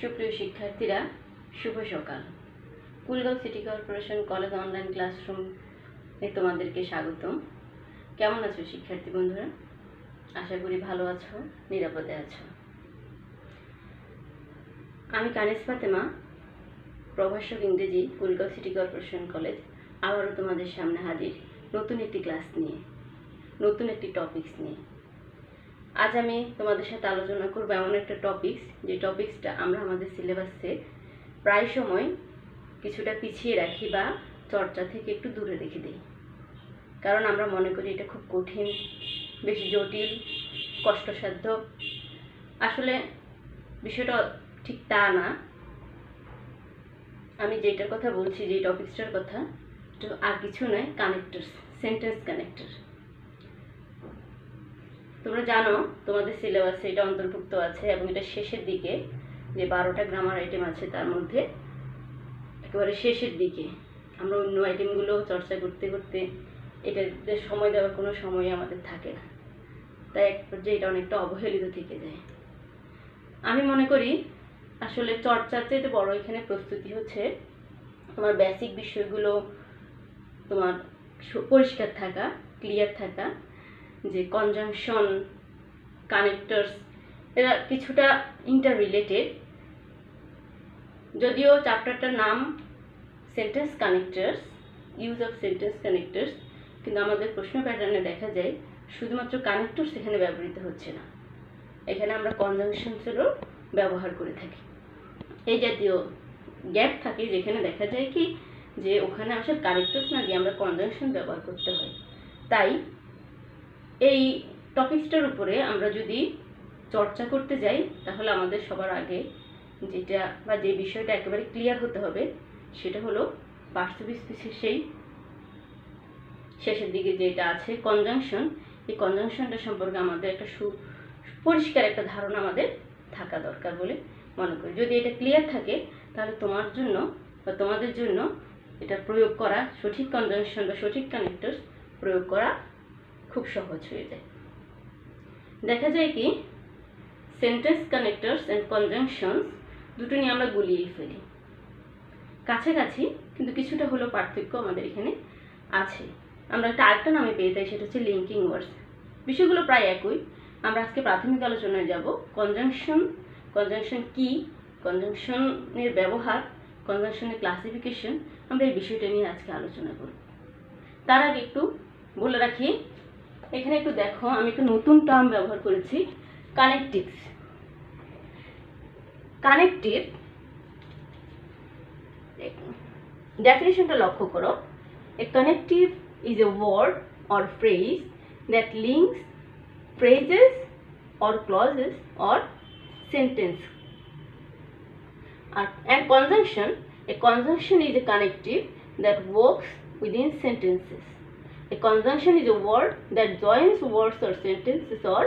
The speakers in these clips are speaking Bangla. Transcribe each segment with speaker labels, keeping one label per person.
Speaker 1: সুপ্রিয় শিক্ষার্থীরা, শুভ সকাল। Kulgaon city corporation college online classroom এ তোমাদেরকে স্বাগতম। কেমন আছো শিক্ষার্থী বন্ধুরা? আশা করি ভালো আছো, নিরাপদে আছো। আমি কানিজ ফাতেমা, প্রভাষক ইংরেজি, কুলগাঁও সিটি কর্পোরেশন কলেজ, আবারও তোমাদের সামনে হাজির নতুন একটি ক্লাস নিয়ে, নতুন একটি টপিকস নিয়ে। আজ আমি তোমাদের সাথে আলোচনা করব এমন একটা টপিকস, যে টপিকসটা আমরা আমাদের সিলেবাসে প্রায় সময় কিছুটা পিছিয়ে রাখি বা চর্চা থেকে একটু দূরে রেখে দিই, কারণ আমরা মনে করি এটা খুব কঠিন, বেশি জটিল, কষ্টসাধ্য। আসলে বিষয়টা ঠিক তা না। আমি যেটার কথা বলছি, যে টপিকসটার কথা, এটা আর কিছু নয়, কানেক্টরস, সেন্টেন্স কানেক্টর। তোমরা জানো তোমাদের সিলেবাসে এটা অন্তর্ভুক্ত আছে, এবং এটা শেষের দিকে যে 12টা গ্রামার আইটেম আছে তার মধ্যে একেবারে শেষের দিকে। আমরা অন্য আইটেমগুলো চর্চা করতে করতে এটাতে সময় দেওয়ার কোনো সময় আমাদের থাকে না, তাই এক পর্যায়ে এটা অনেকটা অবহেলিত থেকে যায়। আমি মনে করি আসলে চর্চার চেয়ে বড় এখানে প্রস্তুতি হচ্ছে তোমার বেসিক বিষয়গুলো তোমার পরিষ্কার থাকা, ক্লিয়ার থাকা, যে কনজাংশন, কানেক্টরস, এরা কিছুটা ইন্টার রিলেটেড। যদিও চ্যাপ্টারটার নাম sentence connectors, use of sentence connectors, কিন্তু আমাদের প্রশ্ন প্যাটার্নে দেখা যায় শুধুমাত্র কানেক্টরস এখানে ব্যবহৃত হচ্ছে না, এখানে আমরা কনজাংশনসেরও ব্যবহার করে থাকি। এই জাতীয় গ্যাপ থাকে যেখানে দেখা যায় কি যে ওখানে আসলে কানেক্টরস না দিয়ে আমরা কনজাংশন ব্যবহার করতে হয়। তাই এই টপিকসটার উপরে আমরা যদি চর্চা করতে যাই, তাহলে আমাদের সবার আগে যেটা বা যে বিষয়টা একেবারে ক্লিয়ার হতে হবে সেটা হলো পার্টসিপ স্পিচের সেই শেষের দিকে যেটা আছে কনজাংশন। এই কনজাংশনটা সম্পর্কে আমাদের একটা পরিষ্কার একটা ধারণা আমাদের থাকা দরকার বলে মনে করি। যদি এটা ক্লিয়ার থাকে তাহলে তোমার জন্য বা তোমাদের জন্য এটা প্রয়োগ করা, সঠিক কনজাংশন বা সঠিক কানেক্টরস প্রয়োগ করা খুব সহজ হয়ে যায়। দেখা যায় কি সেন্টেন্স কানেক্টরস অ্যান্ড কনজাংশনস দুটো নিয়ে আমরা গুলিয়ে ফেলি, কাছাকাছি, কিন্তু কিছুটা হলেও পার্থক্য আমাদের এখানে আছে। আমরা একটা আরেকটা নামে পেয়ে যাই, সেটা হচ্ছে লিঙ্কিং ওয়ার্ডস। বিষয়গুলো প্রায় একই। আমরা আজকে প্রাথমিক আলোচনায় যাব কনজাংশন, কনজাংশন কি, কনজাংশনের ব্যবহার, কনজাংশনের ক্লাসিফিকেশন, আমরা এই বিষয়টা নিয়ে আজকে আলোচনা করব। তার আগে একটু বলে রাখি, এখানে একটু দেখো, আমি একটু নতুন টার্ম ব্যবহার করেছি, কানেক্টিভস। কানেক্টিভ ডেফিনেশনটা লক্ষ্য করো। এ connective is a word or phrase that links phrases or clauses or sentence. And conjunction, a conjunction is a connective that works within sentences. A conjunction is a word that joins words or sentences or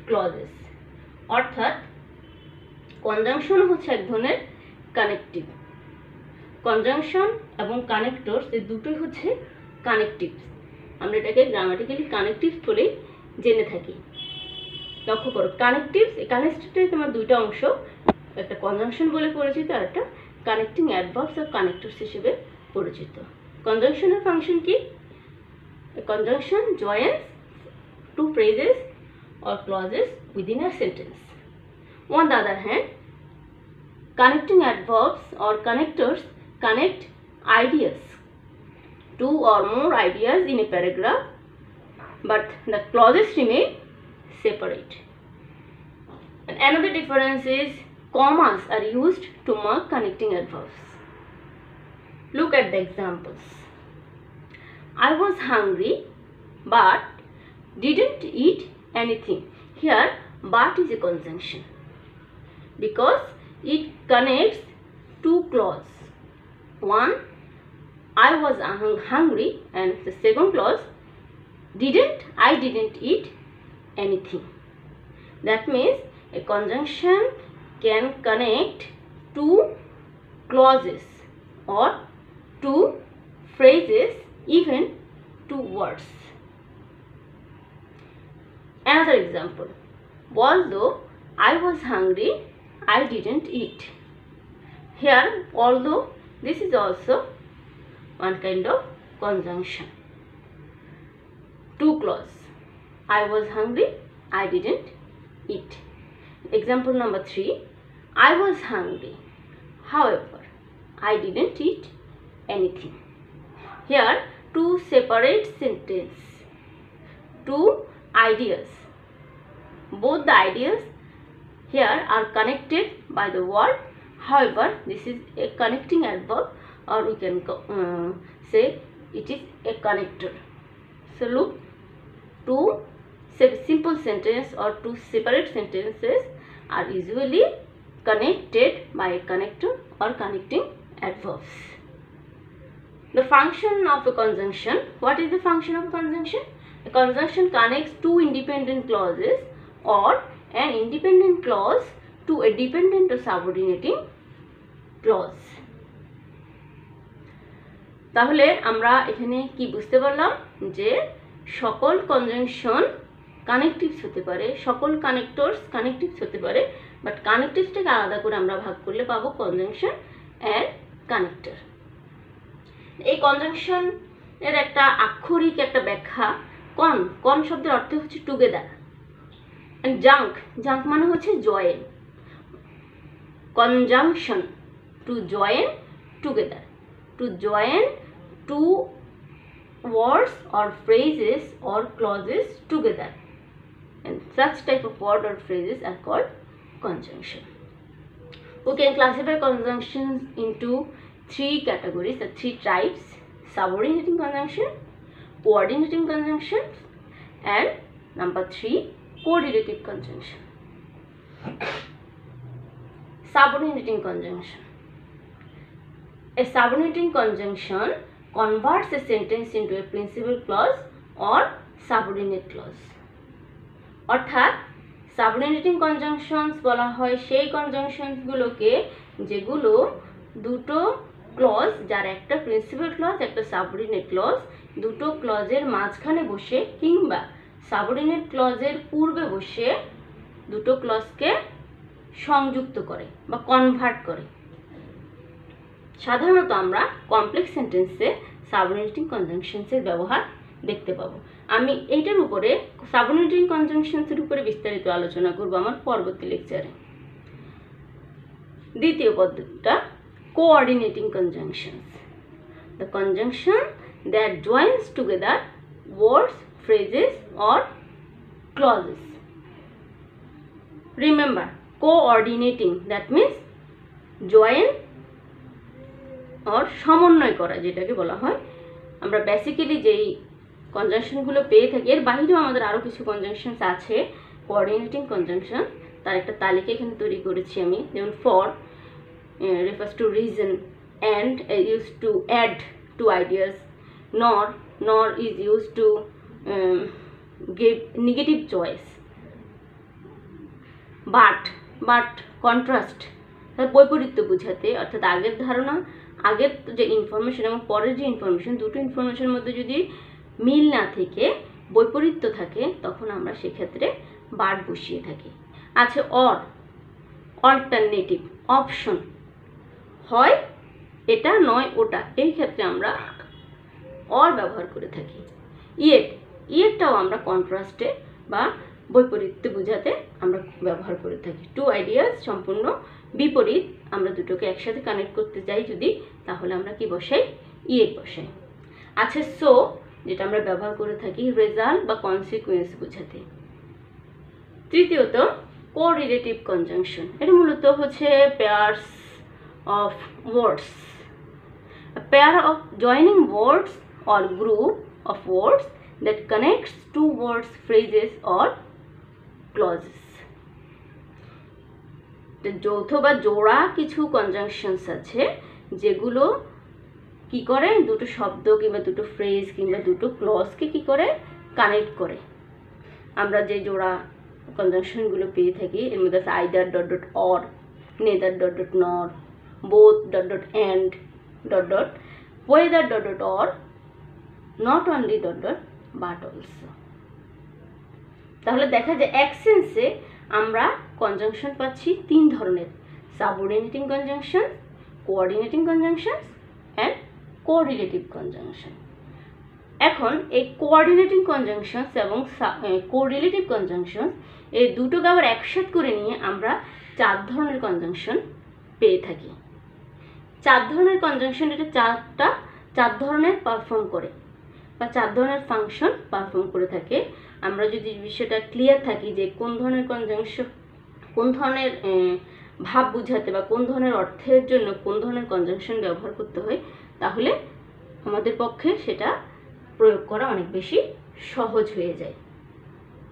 Speaker 1: clauses. অর্থাৎ কনজাংশন হচ্ছে এক ধরনের কানেক্টিভ। কনজাংশন এবং কানেক্টরস এই দুটোই হচ্ছে কানেক্টিভস। আমরা এটাকে গ্রামাটিক্যালি কানেক্টিভস বলেই জেনে থাকি। লক্ষ্য করো, কানেক্টিভস, এই কানেক্টিভটাই তোমার দুইটা অংশ, একটা কনজাংশন বলে পরিচিত আর একটা কানেক্টিং অ্যাডভার্বস অফ কানেক্টরস হিসেবে পরিচিত। কনজাংশনের ফাংশন কি? Conjunction joins two phrases or clauses within a sentence. On the other hand, connecting adverbs or connectors connect ideas, two or more ideas in a paragraph, but the clauses remain separate. And another difference is commas are used to mark connecting adverbs. Look at the examples. I was hungry but didn't eat anything. Here but is a conjunction because it connects two clauses. One, I was hungry, and the second clause, I didn't eat anything. That means a conjunction can connect two clauses or two phrases, even two words. Another example, although I was hungry, I didn't eat. Here, although this is also one kind of conjunction. Two clause. I was hungry, I didn't eat. Example number 3. I was hungry, however, I didn't eat anything. Here, two separate sentences, two ideas. Both the ideas here are connected by the word. However, this is a connecting adverb, or we can say it is a connector. So look, two simple sentences or two separate sentences are usually connected by a connector or connecting adverbs. The function of a conjunction. What is the function of a conjunction? A conjunction connects two independent clauses or an independent clause to a dependent or subordinating clause. তাহলে আমরা এখানে কি বুঝতে পারলাম যে সকল কনজাংশন কানেক্টিভস হতে পারে, সকল কানেক্টরস কানেক্টিভস হতে পারে, বাট কানেক্টিভসটাকে আলাদা করে আমরা ভাগ করলে পাবো কনজাংশন অ্যান্ড কানেক্টর। এই কনজাংশন এর একটা আক্ষরিক একটা ব্যাখ্যা, কন শব্দের অর্থ হচ্ছে টুগেদার, এন্ড জাঙ্ক মানে হচ্ছে join. Conjunction, to join together, to join two words or phrases or clauses together, and such type of word or phrases are called conjunction. We can classify conjunctions into three categories, the three types: subordinating conjunction, coordinating conjunction, and number 3, correlative conjunction. Subordinating conjunction. A subordinating conjunction converts a sentence into a principal clause or subordinate clause. অর্থাৎ সাবঅর্ডিনেটিং কনজাংশনস বলা হয় সেই কনজাংশনসগুলোকে যেগুলো দুটো ক্লজ, যার একটা প্রিন্সিপাল ক্লজ একটা সাবঅর্ডিনেট ক্লজ, দুটো ক্লজের মাঝখানে বসে কিংবা সাবঅর্ডিনেট ক্লজের পূর্বে বসে দুটো ক্লজকে সংযুক্ত করে বা কনভার্ট করে। সাধারণত আমরা কমপ্লেক্স সেন্টেন্সে সাবঅর্ডিনেটিং কনজাংশনসের ব্যবহার দেখতে পাবো। আমি এইটার উপরে সাবঅর্ডিনেটিং কনজাংশনসের উপরে বিস্তারিত আলোচনা করব আমার পরবর্তী লেকচারে। দ্বিতীয় পদ্ধতিটা coordinating conjunctions, the conjunction that joins together words, phrases or clauses. Remember, coordinating that means join or সমন্বয় করা, যেটাকে বলা হয়। আমরা বেসিক্যালি যেই কনজাংশনগুলো পেয়ে থাকি, এর বাইরেও আমাদের আরও কিছু কনজাংশনস আছে কোঅর্ডিনেটিং কনজাংশন, তার একটা তালিকা এখানে তৈরি করেছি আমি। যেমন for refers to reason, and used to add two ideas, nor is used to give negative choice, but contrast তার বৈপরীত্য বোঝাতে, অর্থাৎ আগের ধারণা, আগের যে ইনফরমেশন এবং পরের যে ইনফরমেশন, দুটো ইনফরমেশনের মধ্যে যদি মিল না থেকে বৈপরীত্য থাকে, তখন আমরা সেক্ষেত্রে বাট বসিয়ে থাকি। আচ্ছা, অল্টারনেটিভ, অপশন, হয় এটা নয় ওটা, এই ক্ষেত্রে আমরা অর ব্যবহার করে থাকি। ইয়েটটাও আমরা কন্ট্রাস্টে বা বৈপরীত্য বোঝাতে আমরা ব্যবহার করে থাকি। টু আইডিয়াস সম্পূর্ণ বিপরীত, আমরা দুটোকে একসাথে কানেক্ট করতে চাই যদি, তাহলে আমরা কি বসাই? ইয়েট বসাই। আচ্ছা, সো যেটা আমরা ব্যবহার করে থাকি রেজাল্ট বা কনসিকুয়েন্স বোঝাতে। তৃতীয়ত কোরিলেটিভ কনজাংশন, এটা মূলত হচ্ছে pairs of words, a pair of joining words or group of words that connects two words, phrases or clauses. যৌথ বা জোড়া কিছু কনজাংশনস আছে যেগুলো কি করে, দুটো শব্দ কিংবা দুটো ফ্রেজ কিংবা দুটো ক্লজকে কি করে, কানেক্ট করে। আমরা যে জোড়া কনজাংশনগুলো পেয়ে থাকি এর মধ্যে আছে either dot dot or, neither dot dot nor, both dot dot and dot dot, whether dot dot or, not only dot dot but also. তাহলে দেখা যায় অ্যাকসেন্সে আমরা কনজাংশন পাচ্ছি তিন ধরনের: subordinating conjunction, coordinating conjunctions and correlative conjunction. এখন এই কোঅর্ডিনেটিং কনজাংশনস এবং কোরিলেটিভ কনজাংশনস এই দুটোকে আবার একসাথে করে নিয়ে আমরা 4 ধরনের কনজাংশন পেয়ে থাকি। 4 ধরনের কনজাংশন, এটা 4 ধরনের পারফর্ম করে বা 4 ধরনের ফাংশন পারফর্ম করে থাকে। আমরা যদি বিষয়টা ক্লিয়ার থাকি যে কোন ধরনের কনজাংশন, কোন ধরনের ভাব বোঝাতে বা কোন ধরনের অর্থের জন্য কোন ধরনের কনজাংশন ব্যবহার করতে হয়, তাহলে আমাদের পক্ষে সেটা প্রয়োগ করা অনেক বেশি সহজ হয়ে যায়।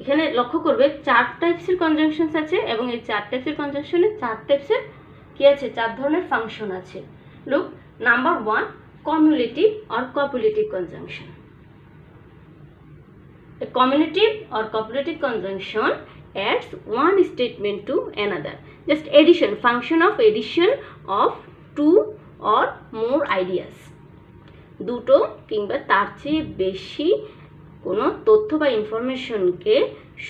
Speaker 1: এখানে লক্ষ্য করবে 4 টাইপসের কনজাংশনস আছে এবং এই 4 টাইপসের কনজাংশনে 4 টাইপসের কি আছে, 4 ধরনের ফাংশন আছে। Look, number 1, cumulative or copulative conjunction. A cumulative or copulative conjunction adds one statement to another. Just addition, function of addition of two or more ideas. দুটো কিংবা তার চেয়ে বেশি কোনো তথ্য বা ইনফরমেশনকে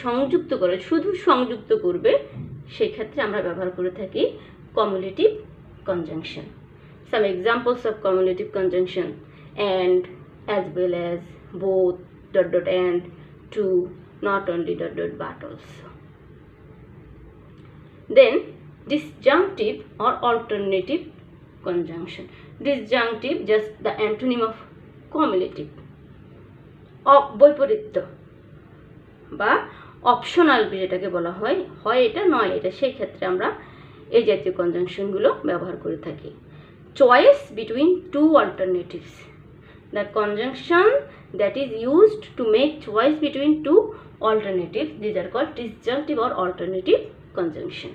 Speaker 1: সংযুক্ত করে, শুধু সংযুক্ত করবে, সেক্ষেত্রে আমরা ব্যবহার করে থাকি cumulative conjunction. Some examples of cumulative conjunction: and, as well as, both, ... and, to, not only ... but also. Then disjunctive or alternative conjunction. Disjunctive, just the antonym of cumulative. বৈপরীত্য বা অপশনাল যেটাকে বলা হয়, হয় এটা নয় এটা, সেই ক্ষেত্রে আমরা এই জাতীয় কনজাংশনগুলো ব্যবহার করে থাকি। Choice between two alternatives. The conjunction that is used to make choice between two alternatives, these are called disjunctive or alternative conjunction.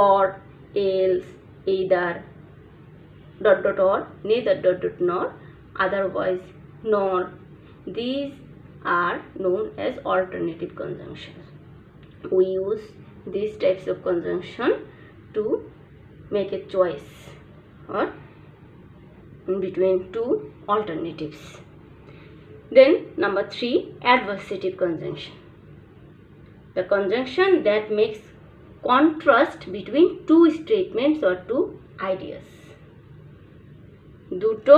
Speaker 1: Or, else, either, ... or, neither ... nor, otherwise, nor. These are known as alternative conjunctions. We use these types of conjunction to make a choice or in between two alternatives. Then number 3, adversative conjunction. The conjunction that makes contrast between two statements or two ideas. দুটো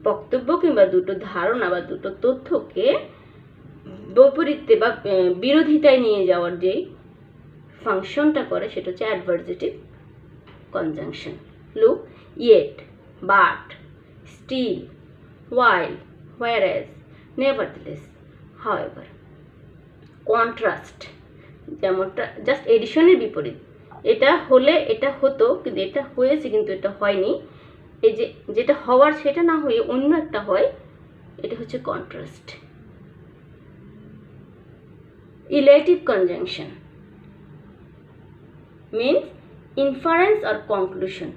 Speaker 1: বক্তব্য কিংবা দুটো ধারণা বা দুটো তথ্যকে বৈপরীত্যে বা বিরোধিতায় নিয়ে যাওয়ার যে ফাংশনটা করে সেটা হচ্ছে adversative conjunction. Look, yet, but, still, while, whereas, nevertheless, however. Contrast যেমনটা জাস্ট এডিশনের বিপরীত, এটা হলে এটা হতো কিন্তু এটা হয়েছে কিন্তু এটা হয়নি, এই যে যেটা হওয়ার সেটা না হয়ে অন্য একটা হয়, এটা হচ্ছে contrast. Illative conjunction means inference or conclusion.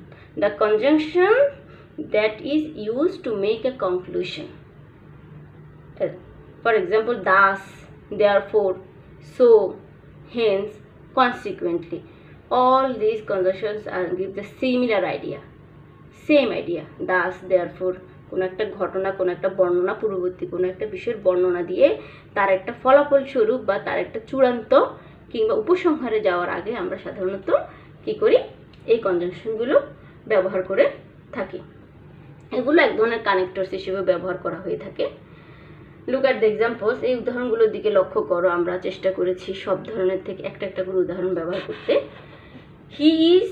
Speaker 1: The conjunction that is used to make a conclusion. For example, thus, therefore, so, hence, consequently. All these conjunctions are give the similar idea, same idea. Thus, therefore, কোনো একটা ঘটনা, কোনো একটা বর্ণনা, পূর্ববর্তী কোনো একটা বিষয়ের বর্ণনা দিয়ে তার একটা ফলাফল স্বরূপ বা তার একটা চূড়ান্ত কিংবা উপসংহারে যাওয়ার আগে আমরা সাধারণত কি করি, এই কনজাংশনগুলো ব্যবহার করে থাকি। এগুলো এক ধরনের কানেক্টরস হিসেবে ব্যবহার করা হয়ে থাকে। Look at the examples. এই উদাহরণগুলোর দিকে লক্ষ্য করো। আমরা চেষ্টা করেছি সব ধরনের থেকে একটা একটা করে উদাহরণ ব্যবহার করতে। He is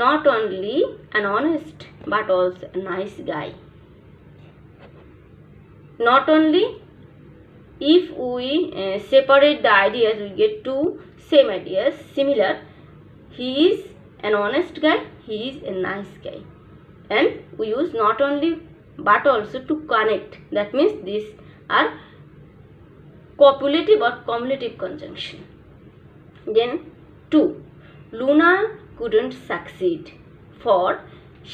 Speaker 1: not only an honest but also a nice guy. Not only, if we separate the ideas, we get two same ideas, similar. He is an honest guy, he is a nice guy. And we use not only but also to connect. That means these are copulative or cumulative conjunction. Then 2. Luna couldn't succeed for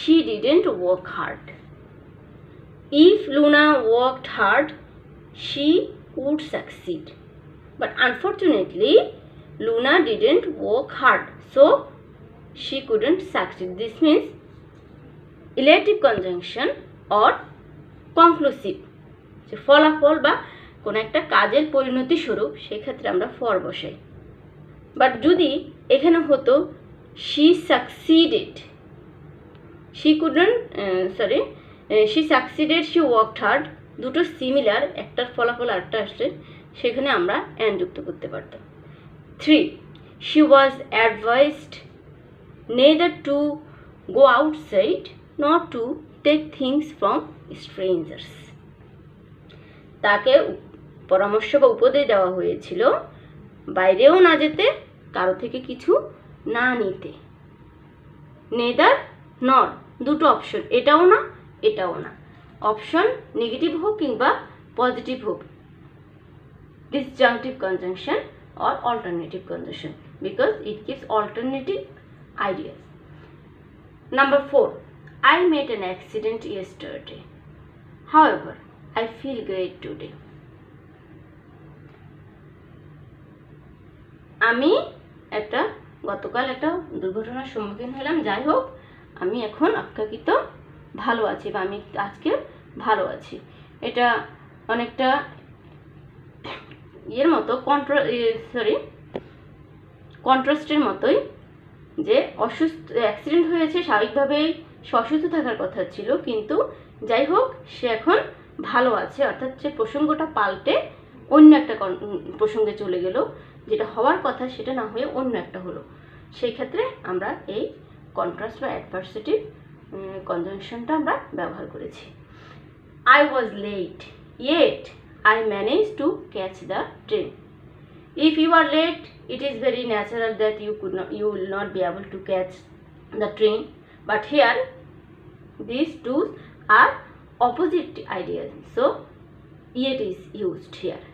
Speaker 1: she didn't work hard. If Luna worked hard, she would succeed. But unfortunately, Luna didn't work hard, so she couldn't succeed. This means elative conjunction or conclusive. যে ফলাফল বা কোনো একটা কাজের পরিণতি স্বরূপ, সেক্ষেত্রে আমরা ফর বসাই। বাট যদি এখানে হতো she succeeded, she couldn't she succeeded, she worked hard, দুটো সিমিলার, একটার ফলাফল আরেকটা আসছে, সেখানে আমরা অ্যান্ড যুক্ত করতে পারতাম। 3. She was advised neither to go outside nor to take things from strangers. তাকে পরামর্শ বা উপদেশ দেওয়া হয়েছিল বাইরেও না যেতে, কারো থেকে কিছু না নিতে। নেদার নর, দুটো অপশন, এটাও না এটাও না, অপশন নেগেটিভ হোক কিংবা পজিটিভ হোক, disjunctive conjunction or alternative conjunction, because it gives alternative ideas. Number 4. I met an accident yesterday. However, I feel great today. আমি গতকাল একটা দুর্ঘটনার সম্মুখীন হলাম, যাই হোক আমি এখন অপেক্ষাকৃত ভালো আছি, বা আমি আজকে ভালো আছি। এটা অনেকটা এর মতো কন্ট্রাস্টের মতোই, যে অ্যাক্সিডেন্ট হয়েছে, স্বাভাবিকভাবেই সে অসুস্থ থাকার কথা ছিল, কিন্তু যাই হোক সে এখন ভালো আছে, অর্থাৎ সে প্রসঙ্গটা পাল্টে অন্য একটা প্রসঙ্গে চলে গেল, যেটা হওয়ার কথা সেটা না হয়ে অন্য একটা হলো। সেই ক্ষেত্রে আমরা এই কন্ট্রাস্ট বা অ্যাডভার্সেটিভ কনজাংশনটা আমরা ব্যবহার করেছি। I was late, yet I managed to catch the train. If you are late, it is very natural that you will not be able to catch the train. But here, these two are opposite ideas, so yet is used here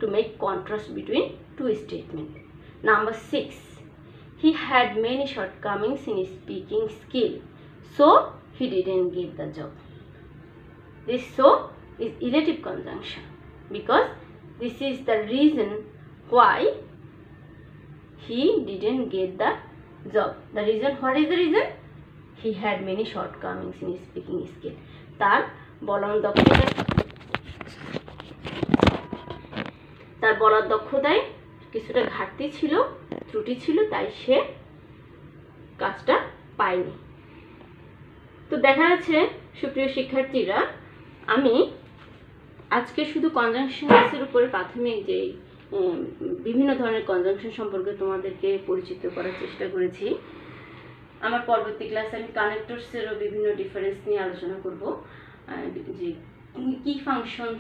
Speaker 1: to make contrast between two statements. Number 6. He had many shortcomings in his speaking skill, so he didn't get the job. This so is relative conjunction, because this is the reason why he didn't get the job. The reason, what is the reason? He had many shortcomings in his speaking skill. তার বলার দক্ষতায় কিছুটা ঘাটতি ছিল, ত্রুটি ছিল, তাই সে কাজটা পায়নি। তো দেখা যাচ্ছে সুপ্রিয় শিক্ষার্থীরা, আমি আজকে শুধু কনজাংশনসের উপরে প্রাথমিক যে বিভিন্ন ধরনের কনজাংশন সম্পর্কে তোমাদেরকে পরিচিত করার চেষ্টা করেছি। আমার পরবর্তী ক্লাসে আমি কানেক্টরসেরও বিভিন্ন ডিফারেন্স নিয়ে আলোচনা করব, যে কি ফাংশন,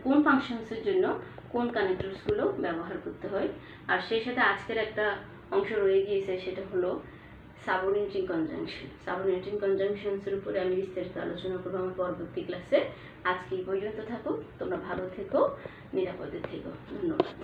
Speaker 1: কোন ফাংশনসের জন্য কোন কানেক্টরসগুলো ব্যবহার করতে হয়। আর সেই সাথে আজকের একটা অংশ রয়ে গিয়েছে, সেটা হলো সাবঅর্ডিনেটিং কনজাংশন। সাবঅর্ডিনেটিং কনজাংশনসের উপরে আমি বিস্তারিত আলোচনা করবো আমার পরবর্তী ক্লাসে। আজকে এই পর্যন্ত থাকুক, তোমরা ভালো থেকো, নিরাপদে থেকো। ধন্যবাদ।